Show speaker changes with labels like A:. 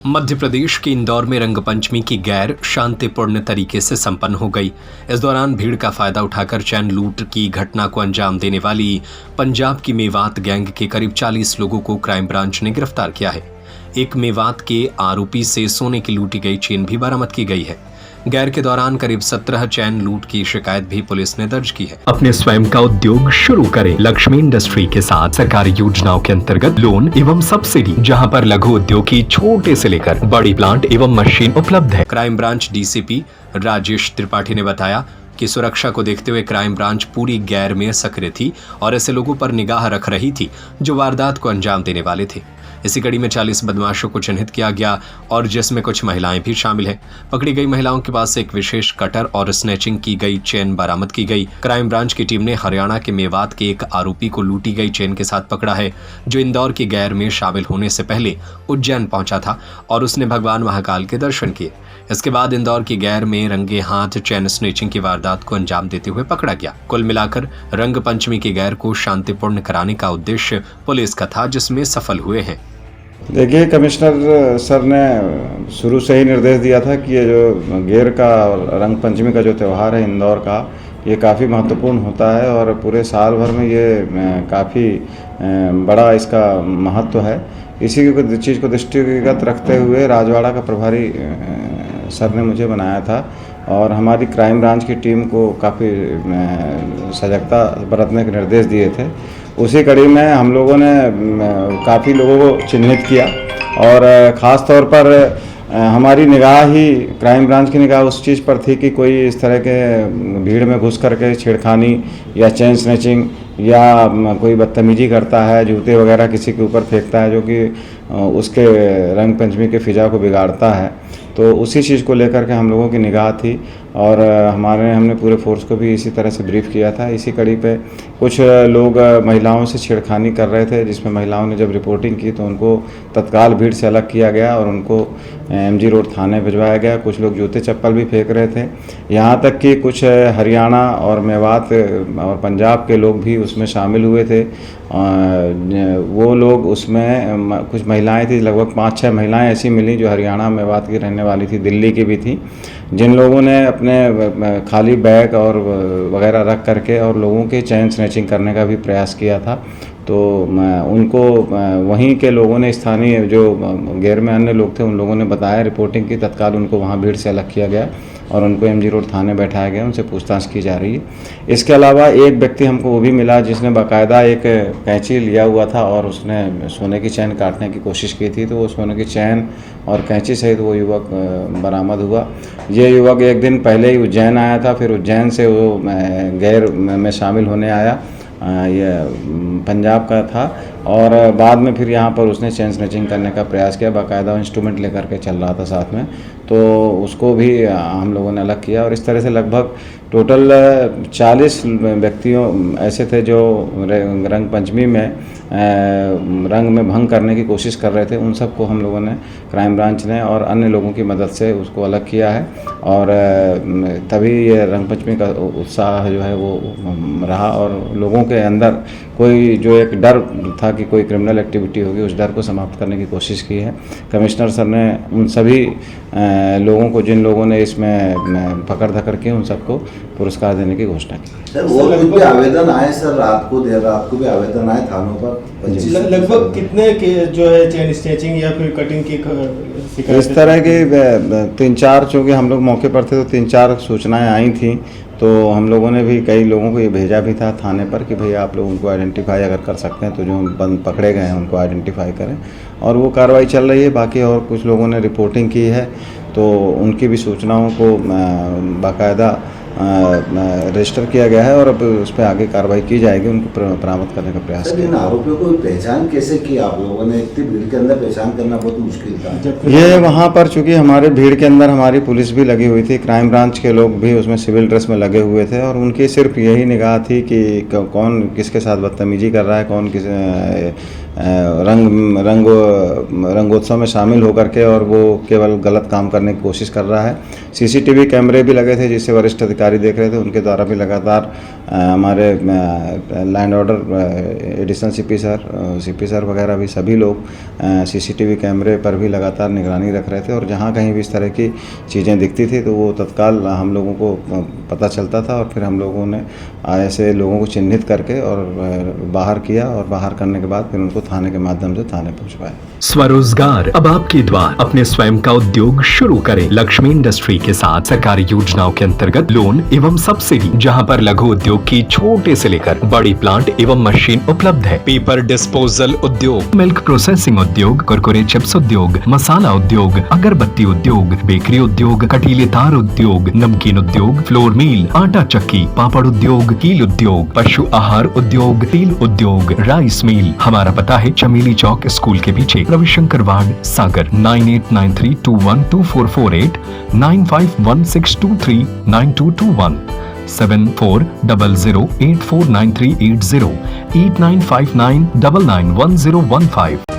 A: मध्य प्रदेश के इंदौर में रंगपंचमी की गैर शांतिपूर्ण तरीके से संपन्न हो गई। इस दौरान भीड़ का फायदा उठाकर चैन लूट की घटना को अंजाम देने वाली पंजाब की मेवात गैंग के करीब 40 लोगों को क्राइम ब्रांच ने गिरफ्तार किया है। एक मेवात के आरोपी से सोने की लूटी गई चेन भी बरामद की गई है। गैर के दौरान करीब 17 चैन लूट की शिकायत भी पुलिस ने दर्ज की है। अपने स्वयं का उद्योग शुरू करें लक्ष्मी इंडस्ट्री के साथ सरकारी योजनाओं के अंतर्गत लोन एवं सब्सिडी, जहां पर लघु उद्योग की छोटे से लेकर बड़ी प्लांट एवं मशीन उपलब्ध है। Crime branch DCP Rajesh Tripathi ने बताया कि सुरक्षा को देखते हुए क्राइम ब्रांच पूरी गैर में सक्रिय थी और ऐसे लोगों पर निगाह रख रही थी जो वारदात को अंजाम देने वाले थे। इसी कड़ी में 40 बदमाशों को चिन्हित किया गया और जिसमें कुछ महिलाएं भी शामिल हैं। पकड़ी गई महिलाओं के पास से एक विशेष कटर और स्नैचिंग की गई चेन बरामद की गई। क्राइम ब्रांच की टीम ने हरियाणा के मेवात के एक आरोपी को लूटी गई चेन के साथ पकड़ा है, जो इंदौर की गैर में शामिल होने से पहले उज्जैन पहुंचा था और उसने भगवान महाकाल के दर्शन किए। इसके बाद इंदौर की गैर में रंगे हाथ चैन स्नैचिंग की वारदात को अंजाम देते हुए पकड़ा गया। कुल मिलाकर रंग पंचमी की गैर को शांतिपूर्ण कराने का उद्देश्य पुलिस का था, जिसमें सफल हुए हैं।
B: देखिए, कमिश्नर सर ने शुरू से ही निर्देश दिया था कि ये जो गेर का रंग पंचमी का जो त्यौहार है इंदौर का, ये काफ़ी महत्वपूर्ण होता है और पूरे साल भर में ये काफ़ी बड़ा इसका महत्व है। इसी चीज़ को दृष्टिगत रखते हुए राजवाड़ा का प्रभारी सर ने मुझे बनाया था और हमारी क्राइम ब्रांच की टीम को काफ़ी सजगता बरतने के निर्देश दिए थे। उसी कड़ी में हम लोगों ने काफ़ी लोगों को चिन्हित किया और ख़ास तौर पर हमारी निगाह ही, क्राइम ब्रांच की निगाह उस चीज़ पर थी कि कोई इस तरह के भीड़ में घुस करके छेड़खानी या चेन स्नैचिंग या कोई बदतमीजी करता है, जूते वगैरह किसी के ऊपर फेंकता है जो कि उसके रंग पंचमी के फिजा को बिगाड़ता है। तो उसी चीज़ को लेकर के हम लोगों की निगाह थी और हमने पूरे फोर्स को भी इसी तरह से ब्रीफ किया था। इसी कड़ी पे कुछ लोग महिलाओं से छेड़खानी कर रहे थे, जिसमें महिलाओं ने जब रिपोर्टिंग की तो उनको तत्काल भीड़ से अलग किया गया और उनको एमजी रोड थाने भिजवाया गया। कुछ लोग जूते चप्पल भी फेंक रहे थे, यहाँ तक कि कुछ हरियाणा और मेवात और पंजाब के लोग भी उसमें शामिल हुए थे। वो लोग उसमें कुछ महिलाएं थी, लगभग 5-6 महिलाएं ऐसी मिली जो हरियाणा मेवात की रहने वाली थी, दिल्ली की भी थी, जिन लोगों ने अपने खाली बैग और वगैरह रख करके और लोगों के चैन स्नैचिंग करने का भी प्रयास किया था। तो उनको वहीं के लोगों ने, स्थानीय जो गैर में अन्य लोग थे, उन लोगों ने बताया, रिपोर्टिंग की, तत्काल उनको वहाँ भीड़ से अलग किया गया और उनको एमजी रोड थाने बैठाया गया, उनसे पूछताछ की जा रही है। इसके अलावा एक व्यक्ति हमको वो भी मिला जिसने बाकायदा एक कैंची लिया हुआ था और उसने सोने की चैन काटने की कोशिश की थी, तो वो सोने की चैन और कैंची सहित वो युवक बरामद हुआ। ये युवक एक दिन पहले ही उज्जैन आया था, फिर उज्जैन से वो गैर में शामिल होने आया, ये पंजाब का था और बाद में फिर यहाँ पर उसने चेन स्नैचिंग करने का प्रयास किया, बाकायदा इंस्ट्रूमेंट लेकर के चल रहा था साथ में, तो उसको भी हम लोगों ने अलग किया। और इस तरह से लगभग टोटल 40 व्यक्तियों ऐसे थे जो रंग पंचमी में रंग में भंग करने की कोशिश कर रहे थे। उन सबको हम लोगों ने, क्राइम ब्रांच ने और अन्य लोगों की मदद से उसको अलग किया है और तभी ये रंग पंचमी का उत्साह जो है वो रहा और लोगों के अंदर कोई जो एक डर था कि कोई क्रिमिनल एक्टिविटी होगी, उस डर को समाप्त करने की कोशिश की है। कमिश्नर सर ने उन सभी लोगों को, जिन लोगों ने इसमें पकड़ धकड़ की, उन सबको पुरस्कार देने की घोषणा की।
C: सर, वो कुछ भी आवेदन आए सर, रात को देर रात को भी आवेदन आए थानों पर?
D: लगभग कितने के जो है चेन स्नैचिंग या फिर कटिंग की शिकायत?
B: इस तरह के 3-4, चूँकि हम लोग मौके पर थे तो 3-4 सूचनाएं आई थी, तो हम लोगों ने भी कई लोगों को ये भेजा भी था थाने पर कि भाई आप लोग उनको आइडेंटिफाई अगर कर सकते हैं तो जो बंद पकड़े गए हैं उनको आइडेंटिफाई करें, और वो कार्रवाई चल रही है। बाकी और कुछ लोगों ने रिपोर्टिंग की है तो उनकी भी सूचनाओं को बाकायदा रजिस्टर किया गया है और अब उस पर आगे कार्रवाई की जाएगी, उनको बरामद करने का प्रयास किया।
C: इन आरोपियों को पहचान कैसे की आप लोगों ने? इतनी भीड़ के अंदर पहचान करना बहुत मुश्किल था।
B: ये वहाँ पर चूँकि हमारे भीड़ के अंदर हमारी पुलिस भी लगी हुई थी, क्राइम ब्रांच के लोग भी उसमें सिविल ड्रेस में लगे हुए थे और उनकी सिर्फ यही निगाह थी कि कौन किसके साथ बदतमीजी कर रहा है, कौन किस रंगोत्सव में शामिल होकर के और वो केवल गलत काम करने की कोशिश कर रहा है। सीसीटीवी कैमरे भी लगे थे जिससे वरिष्ठ अधिकारी देख रहे थे, उनके द्वारा भी लगातार हमारे land order additional CP sir वगैरह भी सभी लोग सीसीटीवी कैमरे पर भी लगातार निगरानी रख रहे थे और जहाँ कहीं भी इस तरह की चीज़ें दिखती थी तो वो तत्काल हम लोगों को पता चलता था और फिर हम लोगों ने ऐसे लोगों को चिन्हित करके और बाहर किया और बाहर करने के बाद फिर उनको थाने के माध्यम से थाने पहुंचवाया।
A: स्वरोजगार अब आपके द्वार, अपने स्वयं का उद्योग शुरू करें। लक्ष्मी इंडस्ट्री के साथ सरकारी योजनाओं के अंतर्गत लोन एवं सब्सिडी, जहां पर लघु उद्योग की छोटे से लेकर बड़ी प्लांट एवं मशीन उपलब्ध है। पेपर डिस्पोजल उद्योग, मिल्क प्रोसेसिंग उद्योग, कुरकुरे चिप्स उद्योग, मसाला उद्योग, अगरबत्ती उद्योग, बेकरी उद्योग, कटीले तार उद्योग, नमकीन उद्योग, फ्लोर मिल, आटा चक्की, पापड़ उद्योग, कील उद्योग, पशु आहार उद्योग, तेल उद्योग, राइस मिल। हमारा पता है चमेली चौक स्कूल के पीछे, रविशंकर वार्ड, सागर। 9893212448, 9516239221, 7400849380, 8959991015।